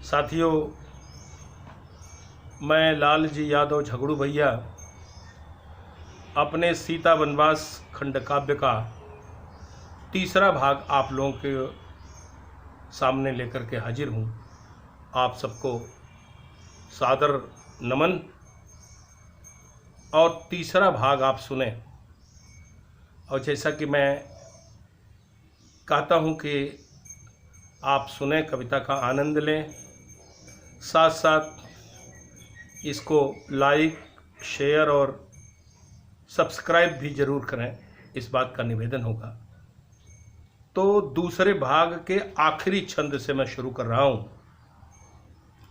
साथियों, मैं लाल जी यादव झगड़ू भैया अपने सीता वनवास खंड काव्य का तीसरा भाग आप लोगों के सामने लेकर के हाजिर हूँ। आप सबको सादर नमन। और तीसरा भाग आप सुने, और जैसा कि मैं कहता हूँ कि आप सुने, कविता का आनंद लें, साथ साथ इसको लाइक, शेयर और सब्सक्राइब भी ज़रूर करें, इस बात का निवेदन होगा। तो दूसरे भाग के आखिरी छंद से मैं शुरू कर रहा हूँ,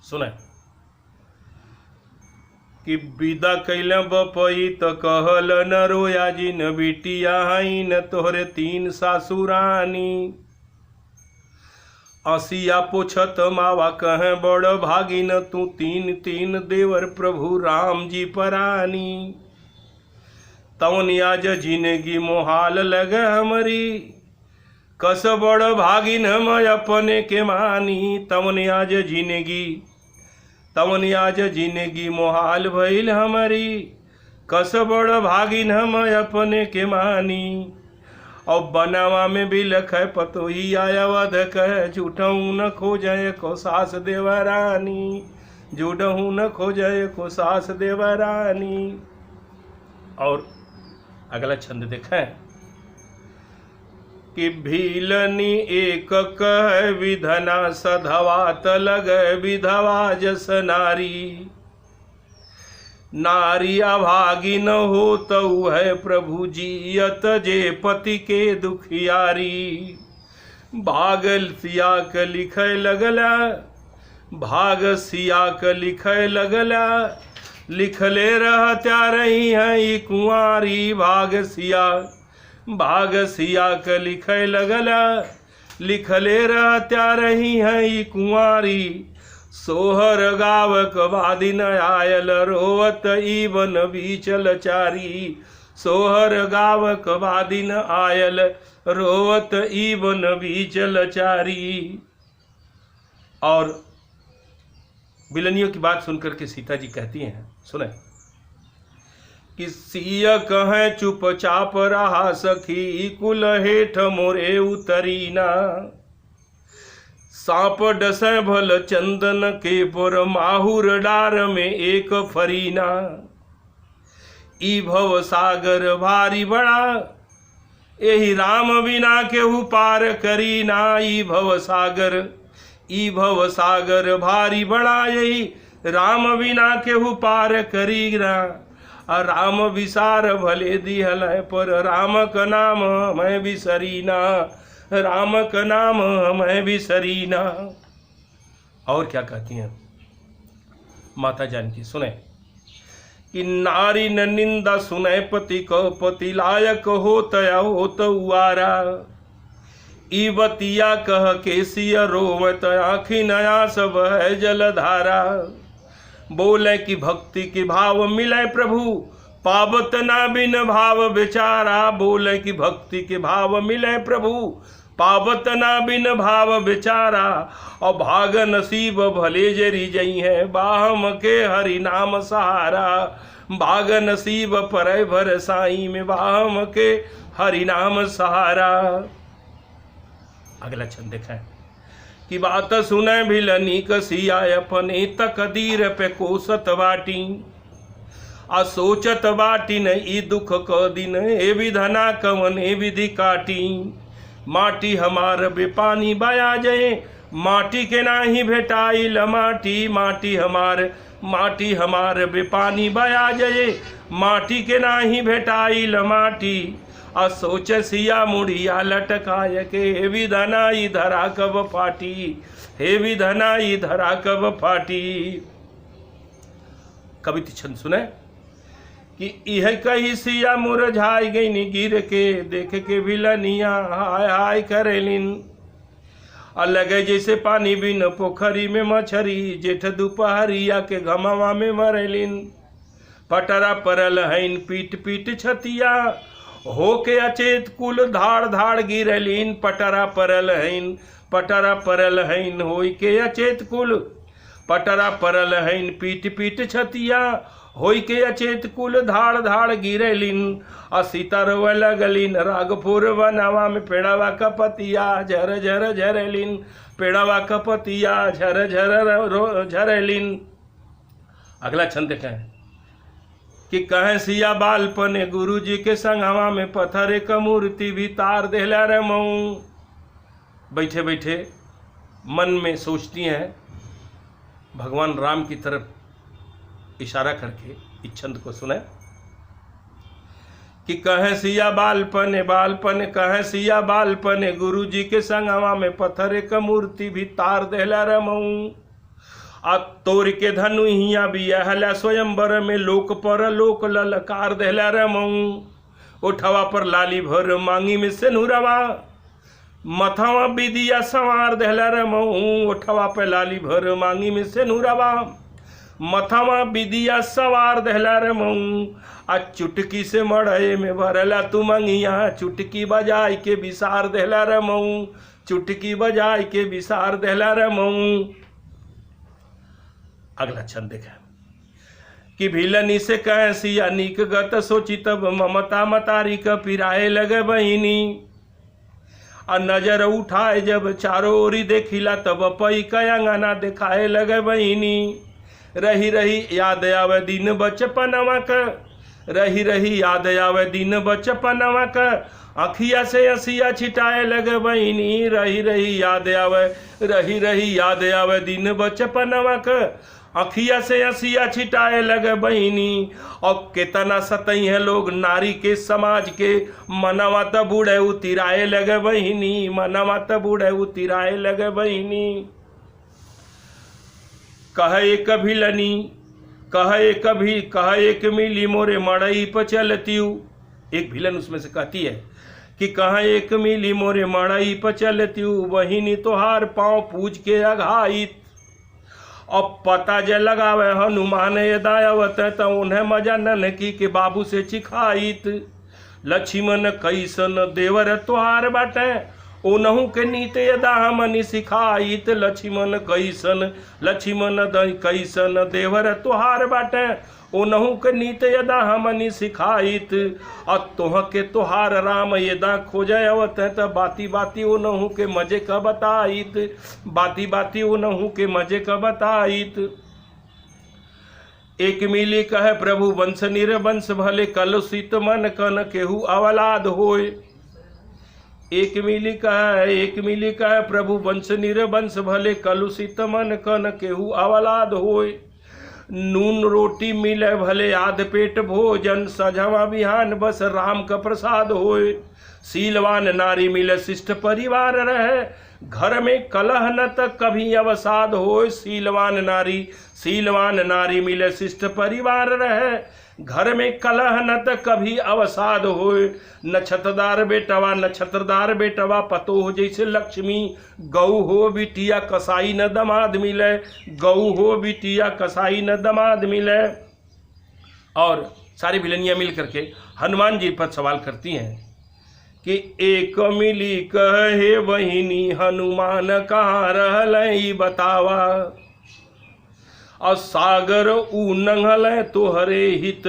सुने। कि विदा कैल बपई त कहल न रोया जिन बिटिया न तोहरे तीन सासुरानी। असिया पोछत मावा कहें बड़ भागिन तू तीन तीन देवर प्रभु राम जी परानी। तवन आज जिंदगी मोहाल लगे हमारी, कस बड़ भागिन हम अपने के मानी। तवन आज जिंदगी मोहाल भइल हमारी, कस बड़ भागिन हम अपने के मानी। और बनावा में भी लखे पतोही आया वध कह, झूठहू न खोजय को सास देवरानी। झूठहू न खोजय को सास देवरानी। और अगला छंद देखें कि भीलनी एक कह विधना सधवात लग विधवा जस नारी। नारी अभागी न हो तो है प्रभु जियत जे पति के दुखियारी। भागल सिया के लिखे लगला, भाग सिया के लिखे लगला। लिखले रहत्या रही है कुंवारी। भाग सिया के लिखे लगला। लिखले रहत्या रही है कुंवारी। सोहर गावक वादिन आयल रोवत इवन बीचल चारी। सोहर गावक वादिन आयल रोवत इवन बीचल चारी। और बिलनियों की बात सुनकर के सीता जी कहती हैं, सुने। कि सिया कहे चुपचाप रहा सखी, कुल हेठ मोरे उतरीना। सांप डसे भल चंदन के पर, माहुर डार में एक फरीना। ई भव सागर भारी बड़ा, यही राम बिना केहू पार करीना। ई भव सागर भारी बड़ा, यही राम बिना केहू पार करीना। राम विसार भले दिहल पर, राम का नाम मैं बिसरीना। राम का नाम मैं बिसरीना। और क्या कहती हैं माता जानकी, सुने। कि नारी न निंदा सुने पति को, पति लायक होत उवारा। ई बतिया कह के सिया रोवत, आँखी नया सब है जलधारा। बोले कि भक्ति के भाव मिले प्रभु, पावत ना बिन भाव बेचारा। बोले कि भक्ति के भाव मिले प्रभु, पावत ना बिन भाव बेचारा। और भाग नसीब भले जरी जई है, बाहम के हरि नाम सहारा। भाग नसीब पर भर साई में, बाहम के हरि नाम सहारा। अगला छंद देखें। कि बात सुने भिलनी कसिया, अपने तकदीर पे कोसत बाटी। आ सोचत बाटी न ई दुख क दिन, ए विधना कवन ए विधि काटी। माटी हमार बेपानी बया जय, माटी के नाही भेटाइल माटी। माटी हमार बेपानी बया जय, माटी के नाही भेटाइल माटी। आ सोच सिया मुड़िया लटकाय के, हे विधना ई धरा कब फाटी। हे विधना ई धरा कब फाटी। कविता छंद सुने। कि यह कही सिया मुरझाई गई गिर के, देख के विलनिया हाय हाय करेलिन। अलग जैसे पानी बिन पोखरी में मछरी, जेठ दोपहरिया के घमवा में मरेलिन। पटरा परल हैन पीट पीट छतिया, होके अचेत कुल धाड़ धाड़ गिरलीन। पटरा परल हैन होई के अचेत कुल पटरा परल हईन पीट पीट छतिया, होई के अचेत कुल धाड़ धाड़ गिरेलिन। सीता रोवे लगलिन रागपुर वनवा में पेड़वा कपतिया झर झर झरेलिन, पेड़वा कपतिया झर झर झरेलिन। अगला छंद देखें कि कहे सिया बालपने गुरु जी के संगवा में पत्थर क मूर्ति भी तार देला रे मऊ। बैठे बैठे मन में सोचती हैं भगवान राम की तरफ इशारा करके इस छंद को सुने कि कहे सिया बालपने बालपने कहे सिया बालपने गुरु जी के संगवा में पत्थर क मूर्ति भी तार देला रे मऊ। आ तोर के धनु हिया बिया स्वयंवर में लोक पर लोक ललकार देला रे मऊ। उठवा पर लाली भर मांगी में से नुरवा, मथवा बिदिया संवार देला रे मऊ। उठवा पे लाली भर मांगी में से नुरवा, मथवा बिदिया सवार देला रे मऊ। आ चुटकी से मड़े में भरला तू मंगिया, चुटकी बजाई के विसार देला रे मऊ। चुटकी बजाई के विसार देला रे मऊ। अगला छंद देखा कि भिलनी से कहे सिया नीक गत सोची तब ममता मतारी का पिराए लगे बहिनी। और नजर उठाए जब चारों ओरी देखिला तब पई कयांगना दिखाए लगे बहिनी। रही रही याद आवे दिन बचपनवा का, रही रही याद आवे दिन बचपनवा का। अखिया से असिया छिटाए लगे बहिनी, रही रही याद आवे, रही रही याद आवे दिन बचपनवा का। अखिया से असिया छिटाए लगे बहिनी। और कितना सतई है लोग नारी के समाज के, मनवा त बूढ़े उतिराए लगे बहिनी, मनवा त बूढ़े उतिराए लगे बहिनी। कहे कभी लनी कहे एक मिली मोरे मड़ई पर चलतीऊ। एक भिलन उसमें से कहती है कि कहे एक मिली मोरे मड़ई पर चलतीऊ, बहिनी तोहार पाँव पूज के अघाइत। अब पता जे लगावे हनुमान यदावत तो उन्हें मजा ननकी के बाबू से चिखाइत। लक्ष्मण कैसन देवर तोहार बाटे, ओनहु के नीत यदा हमनी सिखाइत। लक्ष्मण कैसन देवर तोहार बाटे, ओनहु के नीत यदा हमनी सिखाइत। और तोह के तोहार राम यदा खोजे अवत त बाती बाती ओनहु के मजे का बताइत, बाती बाती ओनहु के मजे का बताइत। एक मिली कहे प्रभु वंश निरवंश भले कलुषित मन कन केहू अवलाद होय। एक मिली कहे प्रभु वंश निरवंश भले कलुषित मन कन केहू अवलाद होय। नून रोटी मिले भले आध पेट भोजन, सजवा बिहान बस राम का प्रसाद होय। सीलवान नारी मिले शिष्ट परिवार रहे, घर में कलह न तक कभी अवसाद होय। सीलवान नारी मिले शिष्ट परिवार रहे, घर में कलह न तक कभी अवसाद होय। नक्षत्रदार बेटवा पतोह जैसे लक्ष्मी, गौ हो बिटिया कसाई न दमाद मिले, गौ हो बिटिया कसाई न दमाद मिले। और सारी भिलनियाँ मिल करके हनुमान जी पर सवाल करती हैं कि एक मिली कहे बहिनी हनुमान कहाँ रहलै बतावा। और सागर ऊ नंगल तोहरे हित,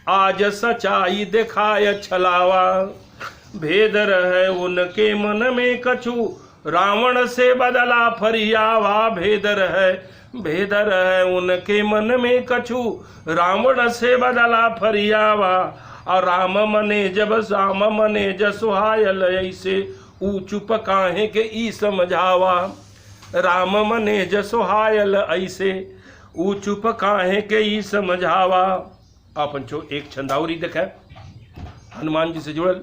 आज सच्चाई दिखाय छलावा। भेद रहे उनके मन में कछु, रावण से बदला फरियावा। भेद रहे उनके मन में कछु, रावण से बदला फरियावा। और राम मने जसुहायल ऐसे, ऊ चुप काहे के ई समझावा। राम मने जसुहायल ऐसे, ऊ चुप काहे के ई समझावा। अपन जो एक छंदावरी देखे हनुमान जी से जुड़ल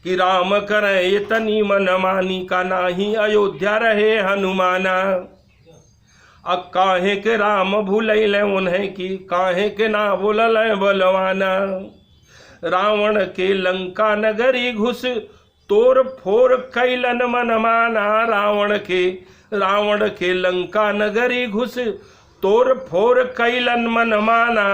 कि राम करे ये तनी मन मानी, का नाही अयोध्या रहे हनुमाना। अब काहे के राम भूलैले उन्हें की, काहे के ना बोलल बलवाना। रावण के लंका नगरी घुस, तोर फोर कैलन मन माना। रावण के लंका नगरी घुस, तोर फोर कैलन मन माना।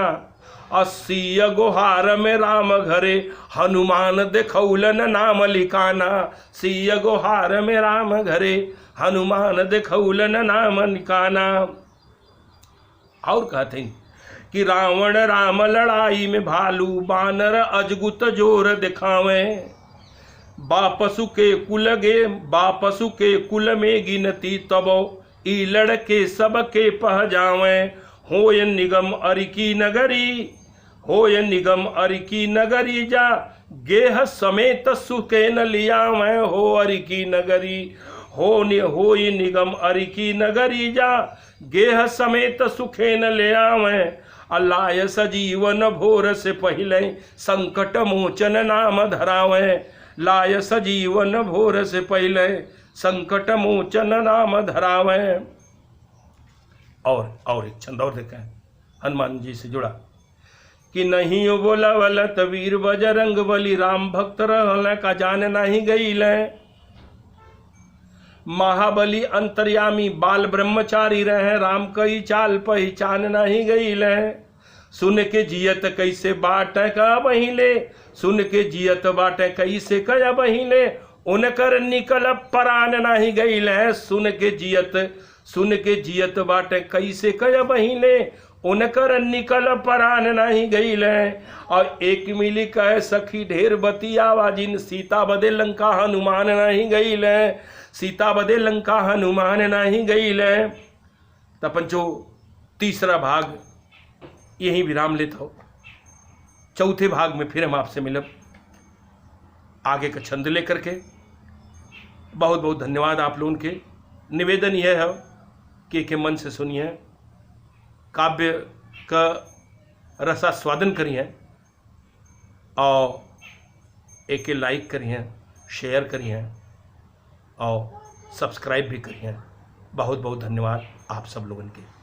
80 गोहार में राम घरे, हनुमान देखौलन नाम लिखाना। 80 गोहार में राम घरे, हनुमान देखौलन नाम निकाना। और कहते हैं कि रावण राम लड़ाई में भालू, बानर अजगुत जोर दिखावे। बापसु के कुल में गिनती तबो, ई लड़के सबके पह जावे। होय निगम अरिकी नगरी जा, गेह समेत सुके न लियावे। हो अरिकी नगरी, होय निगम अरिकी नगरी जा, गेह समेत सुखे न ले आवे। अलाय सजीवन भोर से पहले, संकट मोचन नाम धरावे। लाय सजीवन भोर से पहले, संकट मोचन नाम धरावे। और एक छंद और देखा है हनुमान जी से जुड़ा कि नहीं बोलावलत वीर बजरंग बली, राम भक्त रहल का जान नहीं गईल। महाबली अंतर्यामी बाल ब्रह्मचारी रहे, राम कई चाल पहचान नहीं गईल। सुन के जियत कैसे बाट का बहिले, सुन के जियत बाट कैसे कया बहिले। उनकर निकल परान नहीं गईल। सुन के जियत बाट कैसे कया बहिले, उनकर निकल परान नहीं गईल। और एक मिली कह सखी ढेर बतियावा, जिन सीता बदे लंका हनुमान नहीं गईल। सीता बदे लंका हनुमान नहीं गईल। तपन जो तीसरा भाग यही विराम लेता हो। चौथे भाग में फिर हम आपसे मिलब आगे का छंद लेकर के। बहुत बहुत धन्यवाद आप लोगों के। निवेदन यह है कि मन से सुनिए, काव्य का रसास्वादन करिए और एक लाइक करिए, शेयर करिए और सब्सक्राइब भी करिए। बहुत बहुत धन्यवाद आप सब लोगों के।